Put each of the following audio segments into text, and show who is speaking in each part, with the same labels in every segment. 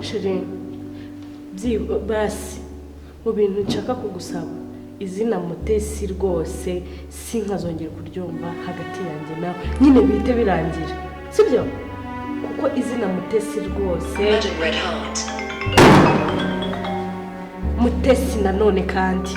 Speaker 1: Shiri basi mu bintu nshaka kugusaba izina Mutesi rwose sinkazongera kuryumva hagati yanjye nawe nyine bihite birangira sibyo kuko izina Mutesi rwose Mutesi nanone kandi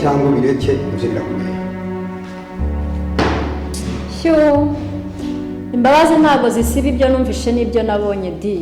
Speaker 2: cyangwa bireke ibyo birakomeye.
Speaker 3: Cyo imbabazi ntago zisiba ibyo numvishe n'ibyo nabonye di.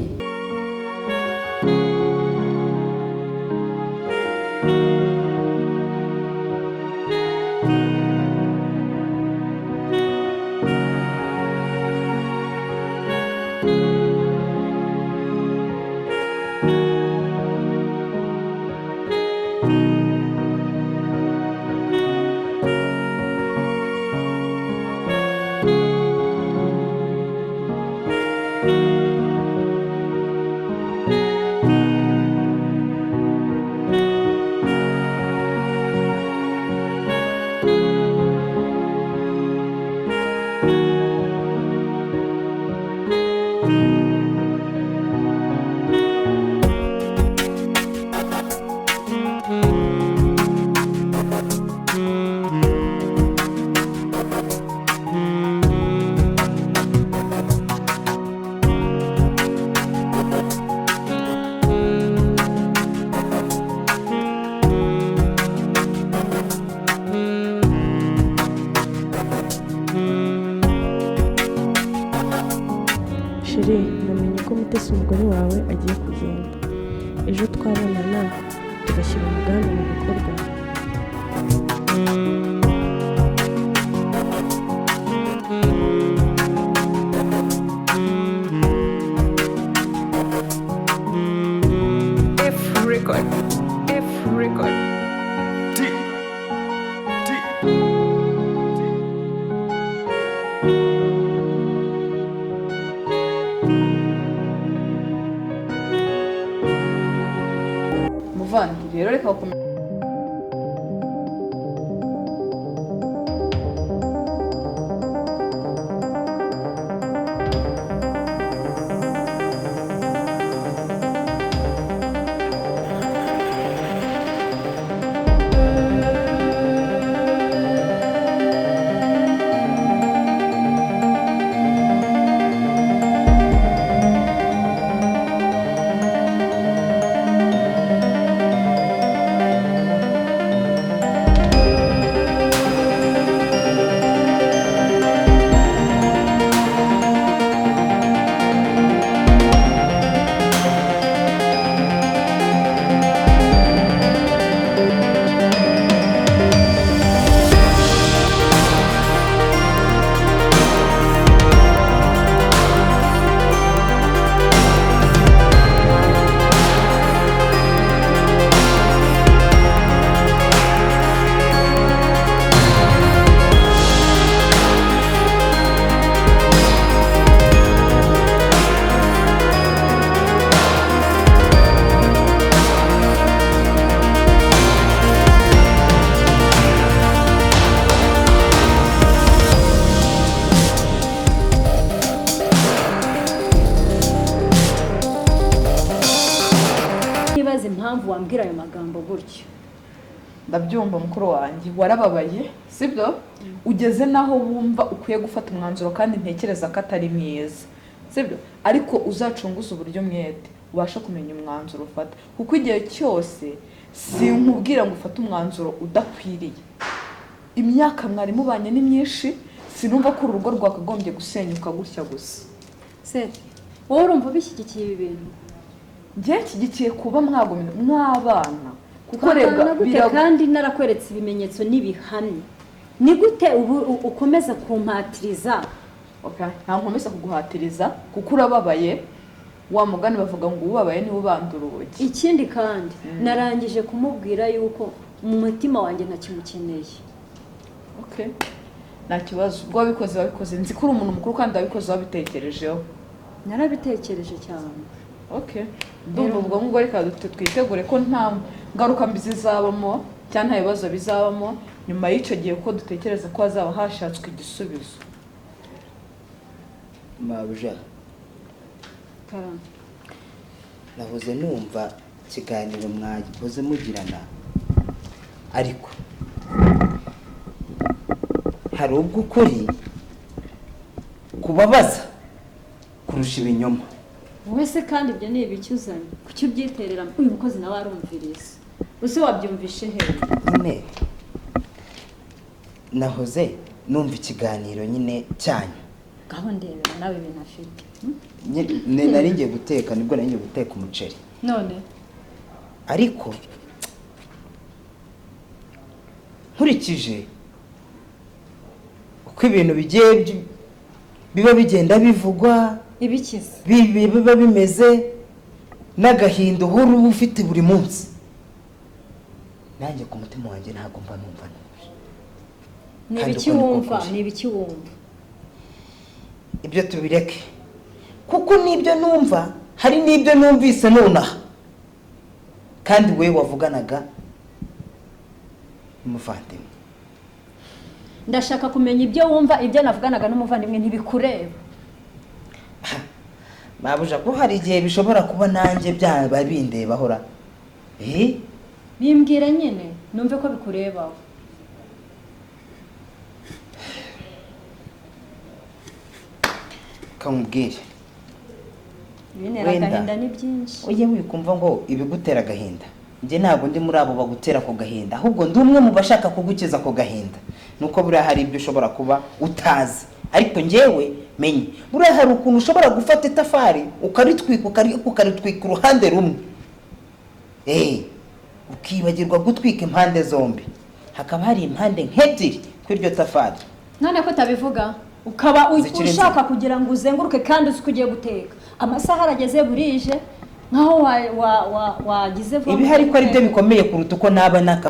Speaker 1: Shiri namenye ko Mutesi umugore wawe agiye kugenda ejo twabonana tugashyira umugambi mu bikorwa.
Speaker 4: F record. Muvandi rero reka ukomeza
Speaker 3: wambwira ayo magambo gutyo.
Speaker 4: ndabyumva mukuru wanjye warababaye sibyo ugeze naho wumva ukwiye gufata umwanzuro kandi ntekereza ko atari mwiza sibyo ariko uzacunguza uburyo mwete ubasha kumenya umwanzuro ufata kuko igihe cyose sinkubwira ngo ufate umwanzuro udakwiriye imyaka mwari mubanye ni myinshi sinumva ko urugo rwakagombye gusenyuka gutya gusa
Speaker 3: Seth wowe urumva bishyigikiye ibi bintu
Speaker 4: njye nshyigikiye kuba mwabana kuko rega
Speaker 3: kandi narakweretse ibimenyetso n'ibihamya ni gute ubu ukomeza kumpatiriza
Speaker 4: nta nkomeza kuguhatiriza kuko urababaye wa mugani bavuga ngo ubabaye niwe ubandura urugi
Speaker 3: ikindi kandi narangije kumubwira yuko mu mutima wanjye ntakimukeneye
Speaker 4: nta kibazo ubwo wabikoze nzi ko uri umuntu mukuru kandi wabikoze wabitekerejeho
Speaker 3: narabitekereje cyane
Speaker 4: ndumva ubwo ngubwo reka twitegure ko nta ngaruka mbi zizabamo cyangwa nta bibazo bizabamo nyuma y'icyo gihe ko dutekereza ko hazaba hashatswe igisubizo
Speaker 5: mabuja nahoze numva ikiganiro mwagihoze mugirana ariko hari ubwo ukuri kubabaza kurusha ibinyoma
Speaker 3: wese kandi ibyo ni ibicyuzanye kuki ubyiterera uyu mukozi nawe arumviriza use wabyumvishe he
Speaker 5: nyine nahoze numva ikiganiro nyine cyanyu
Speaker 3: gaho ndebera nawe ibintu afite
Speaker 5: nari ngiye guteka nibwo nari ngiye guteka umuceri
Speaker 3: none
Speaker 5: ariko nkurikije uko ibintu biba bigenda bivugwa
Speaker 3: ibikize
Speaker 5: biba bimeze n'agahinda uhora uba ufite buri munsi nanjye ku mutima wanjye ntabwo mba numva
Speaker 3: ni ibiki wumva
Speaker 5: ibyo tubireke kuko n'ibyo numva hari n'ibyo numvise nonaha kandi we wavuganaga n'umuvandimwe
Speaker 3: ndashaka kumenya ibyo wumva ibyo navuganaga n'umuvandimwe ntibikureba
Speaker 5: mabuja ko hari igihe bishobora kuba nanjye byaba bindeba hora
Speaker 3: bimbwira nyine numve ko bikurebaho
Speaker 5: kamubwire
Speaker 3: ibinera agahinda ni byinshi
Speaker 5: ujye wikumva ngo ibigutera agahinda njye ntabwo ndi muri abo bagutera ako gahinda ahubwo ndi umwe mu bashaka kugukiza ako gahinda nuko buriya hari ibyo ushobora kuba utazi ariko njyewe menye buriya hari ukuntu ushobora gufata itafari ukaritwika uruhande rumwe ukibagirwa gutwika impande zombi hakaba hari impande nk'ebyiri kuri iryo tafari
Speaker 3: none ko utabivuga ukaba ushaka kugira ngo uzenguruke kandi uzi ko ugiye guteka amasaha arageze burije nkaho wagize vuba
Speaker 5: ibi hari ko ari byo bikomeye kuruta uko naba naka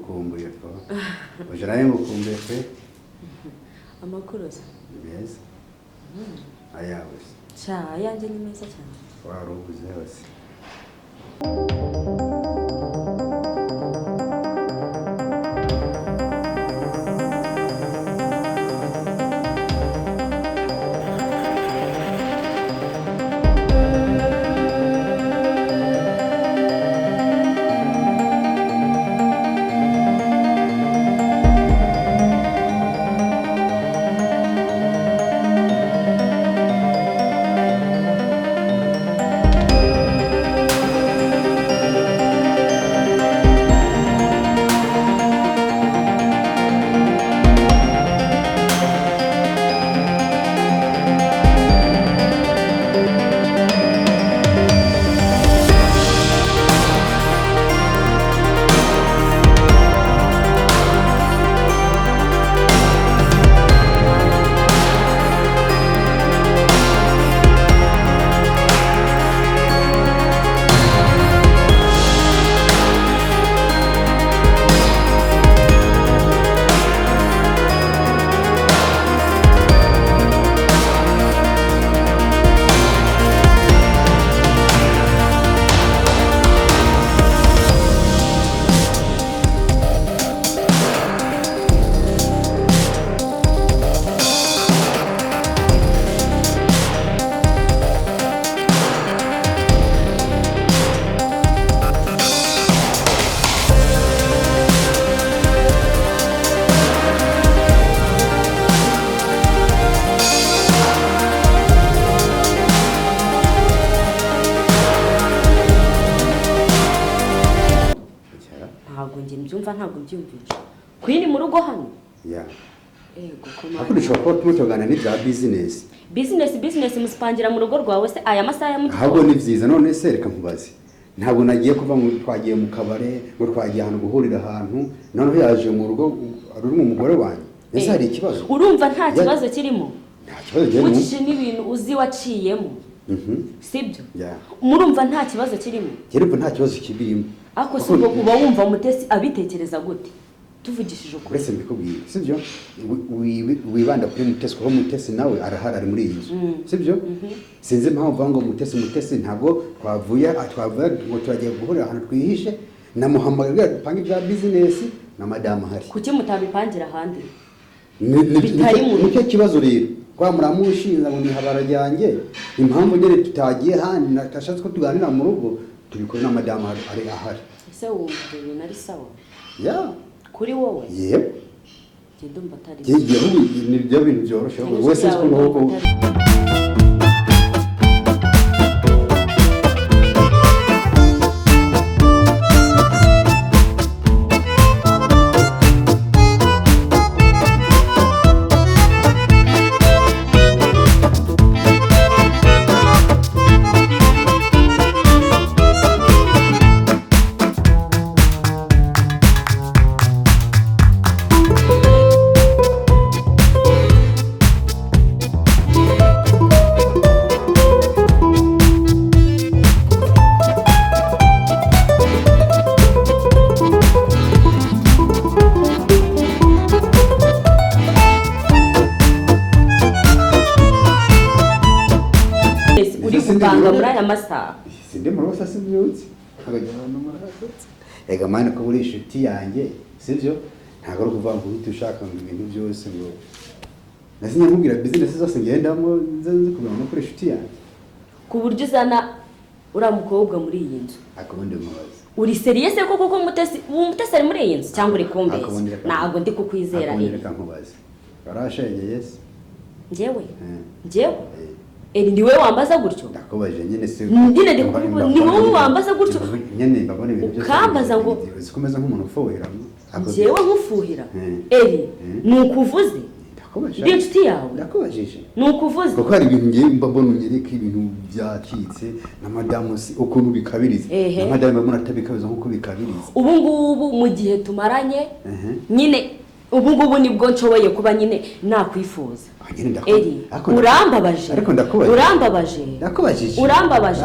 Speaker 2: ngukumbuye ko uje nawe ngukumbuye pe
Speaker 6: amakuru se
Speaker 2: meza ayawe
Speaker 6: cha yanjye ni meza cyane
Speaker 2: warubuze hose
Speaker 6: ntabwo mbyumvisha kwini mu rugo hano
Speaker 2: ya
Speaker 6: ego komanda
Speaker 2: ako dushobora kuba tumutogana n'ibya business
Speaker 6: musipangira mu rugo rwawe se aya masaha ya mu gitondo
Speaker 2: ahubwo ni byiza none se reka nkubaze ntabwo nagiye kuva ngo twagiye mu kabare ngo twagiye ahantu guhurira ahantu noneho yaje mu rugo ari mu mugore wanjye ese hari ikibazo
Speaker 6: urumva nta kibazo kirimo
Speaker 2: nta kibazo kirimo
Speaker 6: ukije n'ibintu uzi waciyemo sibyo
Speaker 2: ya
Speaker 6: murumva nta kibazo kirimo
Speaker 2: kirimo nta kibazo kibirimo
Speaker 6: ako si ubwo uba wumva Mutesi abitekereza gute tuvugishije ukuri
Speaker 2: uretse mbikubwiye sibyo wibanda kuri Mutesi kuko Mutesi nawe arahari ari muri iyi nzu sibyo sinzi impamvu ngo Mutesi ntabwo twavuye ngo turagiye guhurira ahantu twihishe namuhamagaye dupanga ibya business na madame hari
Speaker 6: kuki mutabipangira ahandi
Speaker 2: nicyo kibazo rero kwa muramushinza ngo ni habara ryanjye impamvu nyine tutagiye handi natashatse ko tuganira mu rugo tubikora na madame ari ahari
Speaker 6: ese wumva ibintu ari sawa
Speaker 2: ya
Speaker 6: kuri wowe
Speaker 2: yego
Speaker 6: genda umva atari
Speaker 2: ni byo bintu byoroshye wese ko
Speaker 6: banga muri aya masaha
Speaker 2: sinde mu rosa sibyutse abajyana no marahatse ega mane ko buri inshuti yanjye sivyo ntago ari kuvuga ngo uhite ushaka ngo ibintu byose ngo nasinye nkubwira business zose ngendamo nzi kubona no kuri inshuti yanjye
Speaker 6: ku buryo uzana uriya mukobwa muri iyi nzu
Speaker 2: akabundi mubaza
Speaker 6: uri serious koko ko Mutesi ari muri iyi nzu cyangwa uri kumbeshya ntago ndi kukwizera
Speaker 2: reka nkubaze warashengeye yes
Speaker 6: njyewe Eri niwe wambaza gutyo
Speaker 2: ndakubaje nyene se
Speaker 6: ndine ni wowe wambaza gutyo
Speaker 2: nyene mbabone ibintu byose
Speaker 6: ukambaza ngo
Speaker 2: zikomeza nk'umuntu ufuhira
Speaker 6: njyewe nkufuhira Eri nukuvuze
Speaker 2: ndakubaje
Speaker 6: ndi inshuti yawe
Speaker 2: ndakubajije
Speaker 6: nukuvuze
Speaker 2: kuko hari ibintu ngiye mbabona unyereka ibintu byacitse na madame si ukuntu bikabiriza na madame mbona atabikabiza nkuko bikabiriza
Speaker 6: ubu ngubu mu gihe tumaranye nyine ubu ngubu nibwo nshoboye kuba nyine nakwifuza Eri urambabaje
Speaker 2: ariko ndakubaje
Speaker 6: urambabaje
Speaker 2: ndakubajije
Speaker 6: urambabaje